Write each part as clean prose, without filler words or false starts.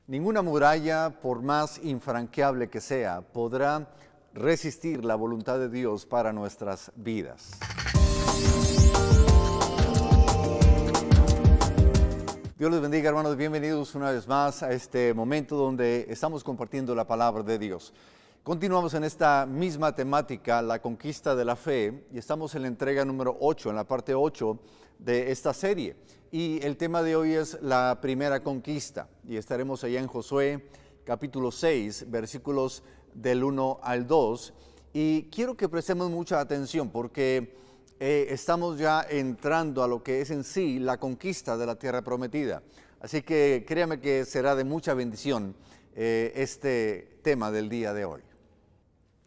Ninguna muralla, por más infranqueable que sea, podrá resistir la voluntad de Dios para nuestras vidas. Dios les bendiga, hermanos, bienvenidos una vez más a este momento donde estamos compartiendo la palabra de Dios. Continuamos en esta misma temática, la conquista de la fe, y estamos en la entrega número 8, en la parte 8 de esta serie. Y el tema de hoy es la primera conquista, y estaremos allá en Josué capítulo 6, versículos del 1 al 2. Y quiero que prestemos mucha atención porque estamos ya entrando a lo que es en sí la conquista de la tierra prometida. Así que créame que será de mucha bendición este tema del día de hoy.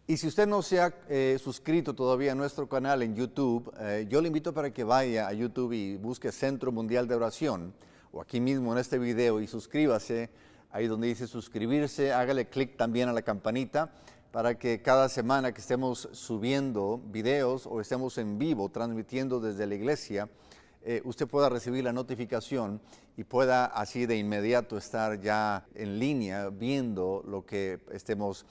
Y si usted no se ha suscrito todavía a nuestro canal en YouTube, yo le invito para que vaya a YouTube y busque Centro Mundial de Oración, o aquí mismo en este video, y suscríbase, ahí donde dice suscribirse, hágale clic también a la campanita, para que cada semana que estemos subiendo videos o estemos en vivo transmitiendo desde la iglesia, usted pueda recibir la notificación y pueda así de inmediato estar ya en línea viendo lo que estemos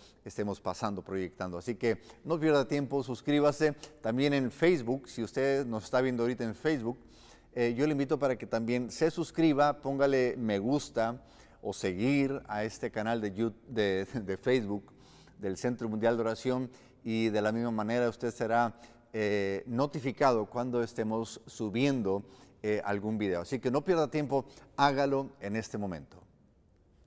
pasando, proyectando. Así que no pierda tiempo, suscríbase. También en Facebook, si usted nos está viendo ahorita en Facebook, yo le invito para que también se suscriba, póngale me gusta o seguir a este canal de Facebook del Centro Mundial de Oración, y de la misma manera usted será notificado cuando estemos subiendo algún video. Así que no pierda tiempo, hágalo en este momento.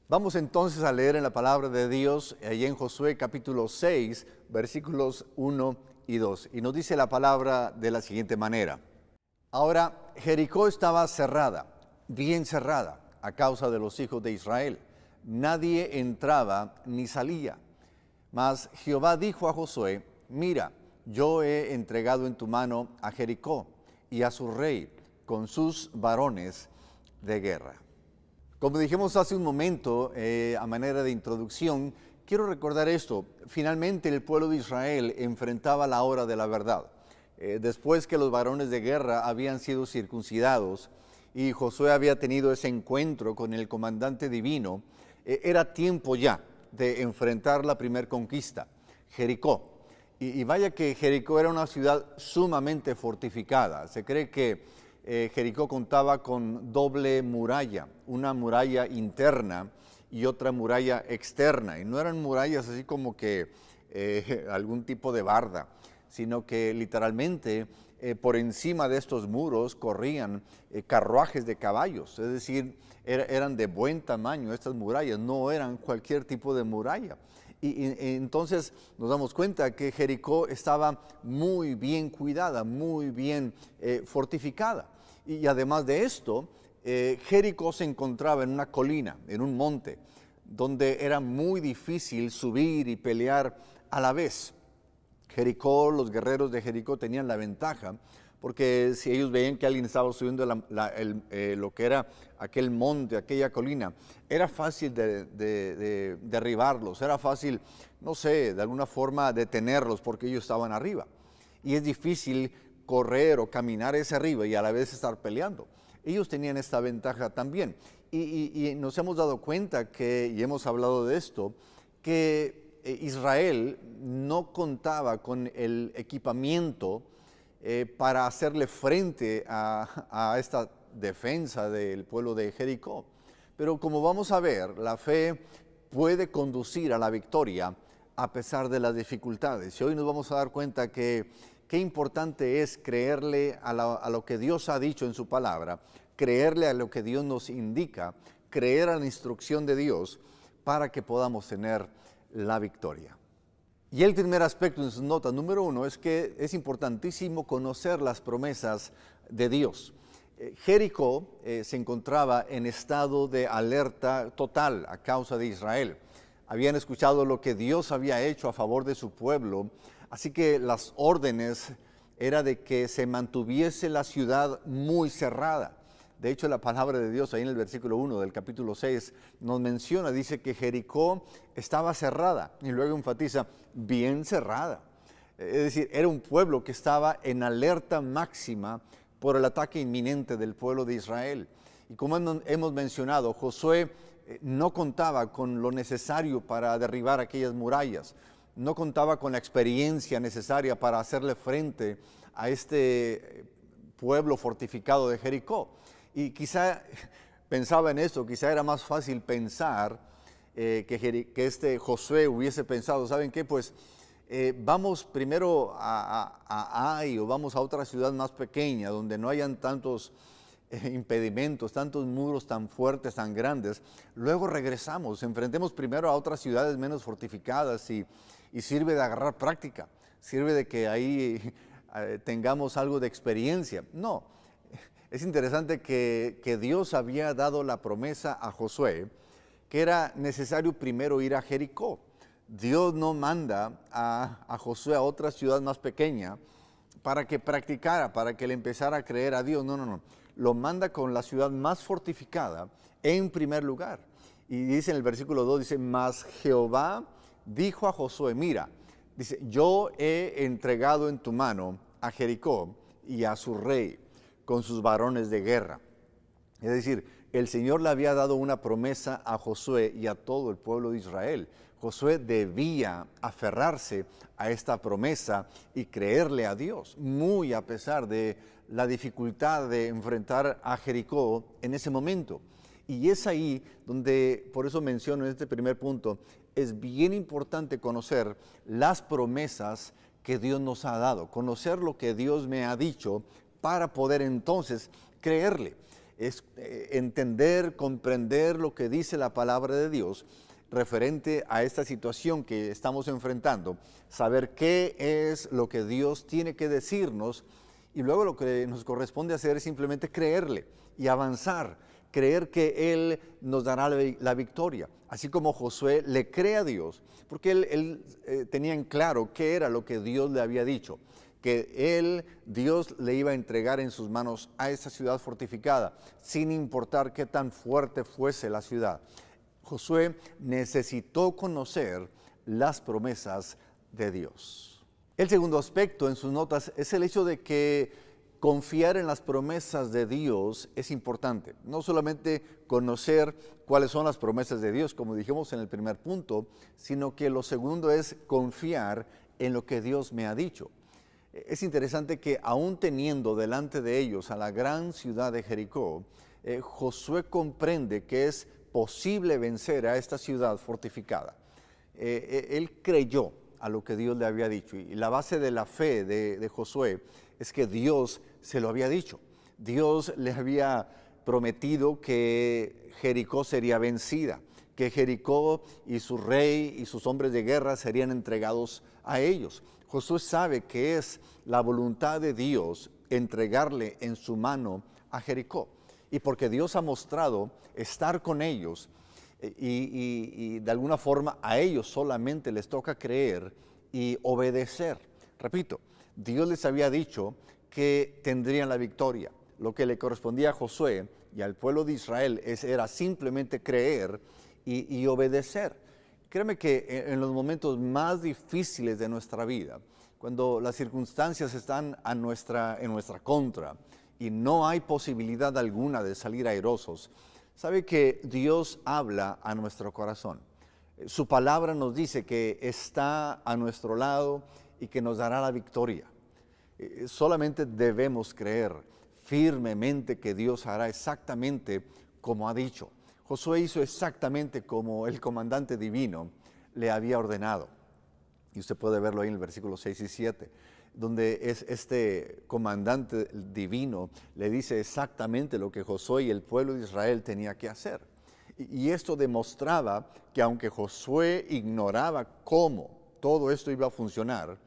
Vamos entonces a leer en la palabra de Dios, allí en Josué capítulo 6, versículos 1 y 2. Y nos dice la palabra de la siguiente manera. Ahora, Jericó estaba cerrada, bien cerrada, a causa de los hijos de Israel. Nadie entraba ni salía. Mas Jehová dijo a Josué: mira, yo he entregado en tu mano a Jericó y a su rey con sus varones de guerra. Como dijimos hace un momento, a manera de introducción, quiero recordar esto. Finalmente el pueblo de Israel enfrentaba la hora de la verdad. Después que los varones de guerra habían sido circuncidados y Josué había tenido ese encuentro con el comandante divino, era tiempo ya de enfrentar la primer conquista, Jericó. Y vaya que Jericó era una ciudad sumamente fortificada. Se cree que Jericó contaba con doble muralla, una muralla interna y otra muralla externa. Y no eran murallas así como que algún tipo de barda, sino que literalmente por encima de estos muros corrían carruajes de caballos. Es decir, eran de buen tamaño estas murallas, no eran cualquier tipo de muralla. Y entonces nos damos cuenta que Jericó estaba muy bien cuidada, muy bien fortificada. Y además de esto, Jericó se encontraba en una colina, en un monte, donde era muy difícil subir y pelear a la vez. Jericó, los guerreros de Jericó tenían la ventaja, porque si ellos veían que alguien estaba subiendo lo que era aquel monte, aquella colina, era fácil de derribarlos, era fácil, no sé, de alguna forma detenerlos porque ellos estaban arriba. Y es difícil correr o caminar hacia arriba y a la vez estar peleando. Ellos tenían esta ventaja también. Y nos hemos dado cuenta y hemos hablado de esto, que Israel no contaba con el equipamiento para hacerle frente a esta defensa del pueblo de Jericó. Pero como vamos a ver, la fe puede conducir a la victoria a pesar de las dificultades. Y hoy nos vamos a dar cuenta que qué importante es creerle a lo que Dios ha dicho en su palabra, creerle a lo que Dios nos indica, creer a la instrucción de Dios para que podamos tener la victoria. Y el primer aspecto en su nota número 1 es que es importantísimo conocer las promesas de Dios. Jericó se encontraba en estado de alerta total a causa de Israel. Habían escuchado lo que Dios había hecho a favor de su pueblo, así que las órdenes era de que se mantuviese la ciudad muy cerrada. De hecho, la palabra de Dios ahí en el versículo 1 del capítulo 6 nos menciona, dice que Jericó estaba cerrada y luego enfatiza, bien cerrada. Es decir, era un pueblo que estaba en alerta máxima por el ataque inminente del pueblo de Israel. Y como hemos mencionado, Josué no contaba con lo necesario para derribar aquellas murallas, no contaba con la experiencia necesaria para hacerle frente a este pueblo fortificado de Jericó. Y quizá pensaba en esto, quizá era más fácil pensar que este Josué hubiese pensado, ¿saben qué? Pues vamos primero a Ai, o vamos a otra ciudad más pequeña donde no hayan tantos impedimentos, tantos muros tan fuertes, tan grandes. Luego regresamos, enfrentemos primero a otras ciudades menos fortificadas y sirve de agarrar práctica, sirve de que ahí tengamos algo de experiencia. No, es interesante que Dios había dado la promesa a Josué que era necesario primero ir a Jericó. Dios no manda a Josué a otra ciudad más pequeña para que practicara, para que le empezara a creer a Dios. No, no, no. Lo manda con la ciudad más fortificada en primer lugar. Y dice en el versículo 2, dice, mas Jehová dijo a Josué, mira, dice, yo he entregado en tu mano a Jericó y a su rey con sus varones de guerra. Es decir, el Señor le había dado una promesa a Josué y a todo el pueblo de Israel. Josué debía aferrarse a esta promesa y creerle a Dios, muy a pesar de la dificultad de enfrentar a Jericó en ese momento. Y es ahí donde, por eso menciono en este primer punto, es bien importante conocer las promesas que Dios nos ha dado, conocer lo que Dios me ha dicho para poder entonces creerle. Es entender, comprender lo que dice la palabra de Dios referente a esta situación que estamos enfrentando, saber qué es lo que Dios tiene que decirnos y luego lo que nos corresponde hacer es simplemente creerle y avanzar, creer que Él nos dará la victoria, así como Josué le cree a Dios, porque él tenía en claro qué era lo que Dios le había dicho, que Dios le iba a entregar en sus manos a esa ciudad fortificada, sin importar qué tan fuerte fuese la ciudad. Josué necesitó conocer las promesas de Dios. El segundo aspecto en sus notas es el hecho de que confiar en las promesas de Dios es importante. No solamente conocer cuáles son las promesas de Dios, como dijimos en el primer punto, sino que lo segundo es confiar en lo que Dios me ha dicho. Es interesante que aún teniendo delante de ellos a la gran ciudad de Jericó, Josué comprende que es posible vencer a esta ciudad fortificada. Él creyó a lo que Dios le había dicho y la base de la fe de Josué es que Dios se lo había dicho. Dios le había prometido que Jericó sería vencida, que Jericó y su rey y sus hombres de guerra serían entregados a ellos. Josué sabe que es la voluntad de Dios entregarle en su mano a Jericó. Y porque Dios ha mostrado estar con ellos y de alguna forma a ellos solamente les toca creer y obedecer. Repito, Dios les había dicho que tendrían la victoria. Lo que le correspondía a Josué y al pueblo de Israel era simplemente creer y obedecer. Créeme que en los momentos más difíciles de nuestra vida, cuando las circunstancias están en nuestra contra, y no hay posibilidad alguna de salir airosos, sabe que Dios habla a nuestro corazón. Su palabra nos dice que está a nuestro lado y que nos dará la victoria. Solamente debemos creer firmemente que Dios hará exactamente como ha dicho. Josué hizo exactamente como el comandante divino le había ordenado. Y usted puede verlo ahí en el versículo 6 y 7. Donde este comandante divino le dice exactamente lo que Josué y el pueblo de Israel tenía que hacer. Y esto demostraba que aunque Josué ignoraba cómo todo esto iba a funcionar,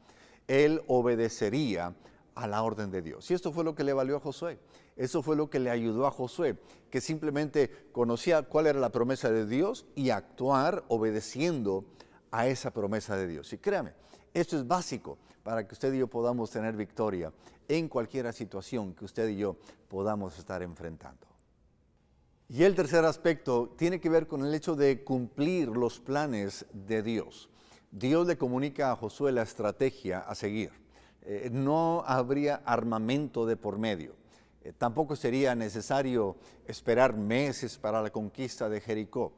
él obedecería a la orden de Dios. Y esto fue lo que le valió a Josué. Eso fue lo que le ayudó a Josué, que simplemente conocía cuál era la promesa de Dios y actuar obedeciendo a esa promesa de Dios. Y créame, esto es básico para que usted y yo podamos tener victoria en cualquier situación que usted y yo podamos estar enfrentando. Y el tercer aspecto tiene que ver con el hecho de cumplir los planes de Dios. Dios le comunica a Josué la estrategia a seguir. No habría armamento de por medio. Tampoco sería necesario esperar meses para la conquista de Jericó.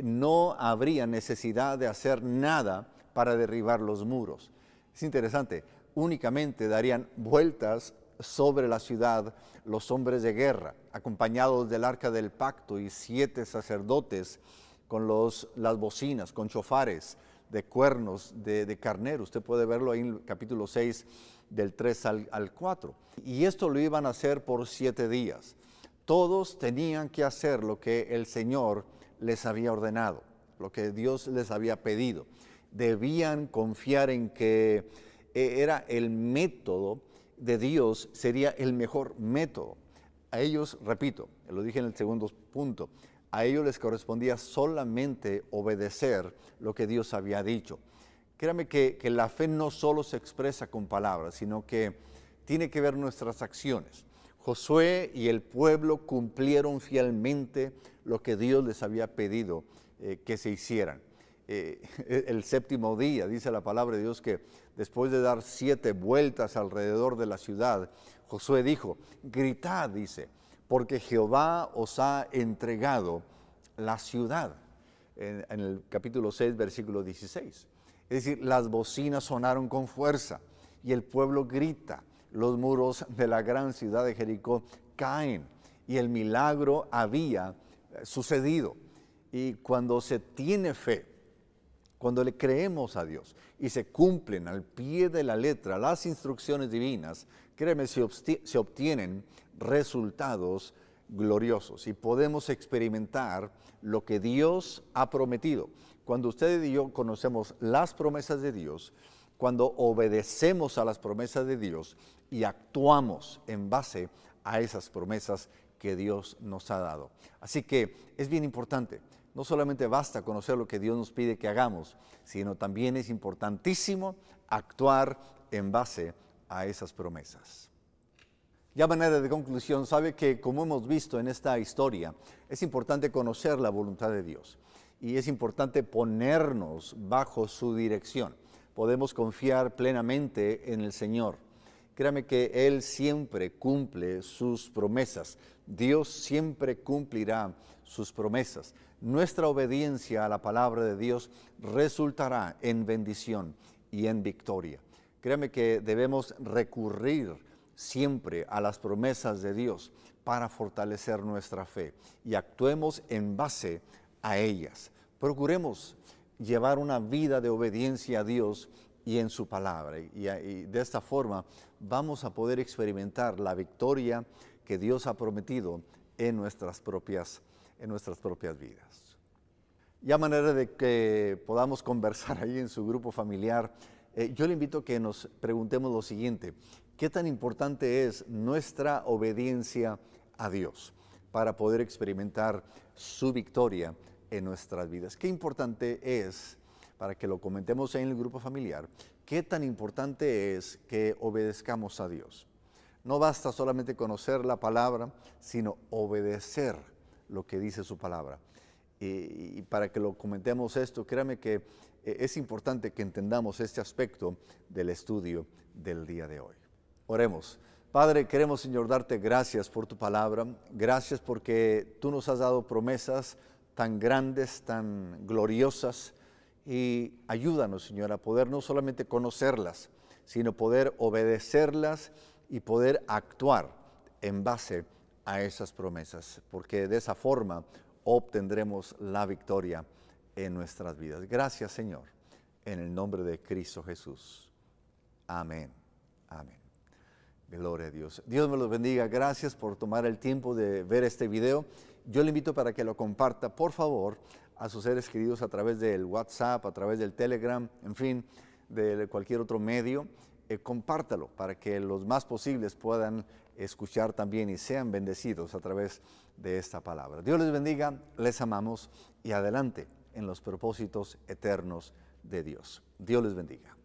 no habría necesidad de hacer nada para derribar los muros. Es interesante, únicamente darían vueltas sobre la ciudad los hombres de guerra, acompañados del arca del pacto y 7 sacerdotes con las bocinas, con chofares de cuernos de carnero. Usted puede verlo ahí en el capítulo 6, del 3 al 4. Y esto lo iban a hacer por 7 días. Todos tenían que hacer lo que el Señor les había ordenado, lo que Dios les había pedido. Debían confiar en que era el método de Dios, sería el mejor método. A ellos, repito, lo dije en el segundo punto, a ellos les correspondía solamente obedecer lo que Dios había dicho. Créame que la fe no solo se expresa con palabras, sino que tiene que ver nuestras acciones. Josué y el pueblo cumplieron fielmente lo que Dios les había pedido que se hicieran. El séptimo día, dice la palabra de Dios, que después de dar 7 vueltas alrededor de la ciudad, Josué dijo, gritad, dice, porque Jehová os ha entregado la ciudad. En el capítulo 6, versículo 16. Es decir, las bocinas sonaron con fuerza y el pueblo grita. Los muros de la gran ciudad de Jericó caen y el milagro había sucedido. Y cuando se tiene fe, cuando le creemos a Dios y se cumplen al pie de la letra las instrucciones divinas, créeme, se obtienen resultados gloriosos y podemos experimentar lo que Dios ha prometido. Cuando usted y yo conocemos las promesas de Dios, cuando obedecemos a las promesas de Dios y actuamos en base a esas promesas que Dios nos ha dado. Así que es bien importante. No solamente basta conocer lo que Dios nos pide que hagamos, sino también es importantísimo actuar en base a esas promesas. Ya a manera de conclusión, sabe que como hemos visto en esta historia, es importante conocer la voluntad de Dios y es importante ponernos bajo su dirección. Podemos confiar plenamente en el Señor. Créame que Él siempre cumple sus promesas. Dios siempre cumplirá sus promesas. Nuestra obediencia a la palabra de Dios resultará en bendición y en victoria. Créame que debemos recurrir siempre a las promesas de Dios para fortalecer nuestra fe y actuemos en base a ellas. Procuremos llevar una vida de obediencia a Dios y en su palabra y de esta forma vamos a poder experimentar la victoria que Dios ha prometido en nuestras propias vidas. Y a manera de que podamos conversar ahí en su grupo familiar, yo le invito a que nos preguntemos lo siguiente: ¿qué tan importante es nuestra obediencia a Dios para poder experimentar su victoria en nuestras vidas? ¿Qué importante es, para que lo comentemos en el grupo familiar, qué tan importante es que obedezcamos a Dios? No basta solamente conocer la palabra, sino obedecer lo que dice su palabra. Y para que lo comentemos esto, créame que es importante que entendamos este aspecto del estudio del día de hoy. Oremos. Padre, queremos, Señor, darte gracias por tu palabra. Gracias porque tú nos has dado promesas tan grandes, tan gloriosas. Y ayúdanos, Señor, a poder no solamente conocerlas, sino poder obedecerlas y poder actuar en base a esas promesas, porque de esa forma obtendremos la victoria en nuestras vidas. Gracias, Señor, en el nombre de Cristo Jesús. Amén. Amén. Gloria a Dios. Dios me los bendiga. Gracias por tomar el tiempo de ver este video. Yo le invito para que lo comparta, por favor, a sus seres queridos a través del WhatsApp, a través del Telegram, en fin, de cualquier otro medio. Compártalo para que los más posibles puedan escuchar también y sean bendecidos a través de esta palabra. Dios les bendiga, les amamos y adelante en los propósitos eternos de Dios. Dios les bendiga.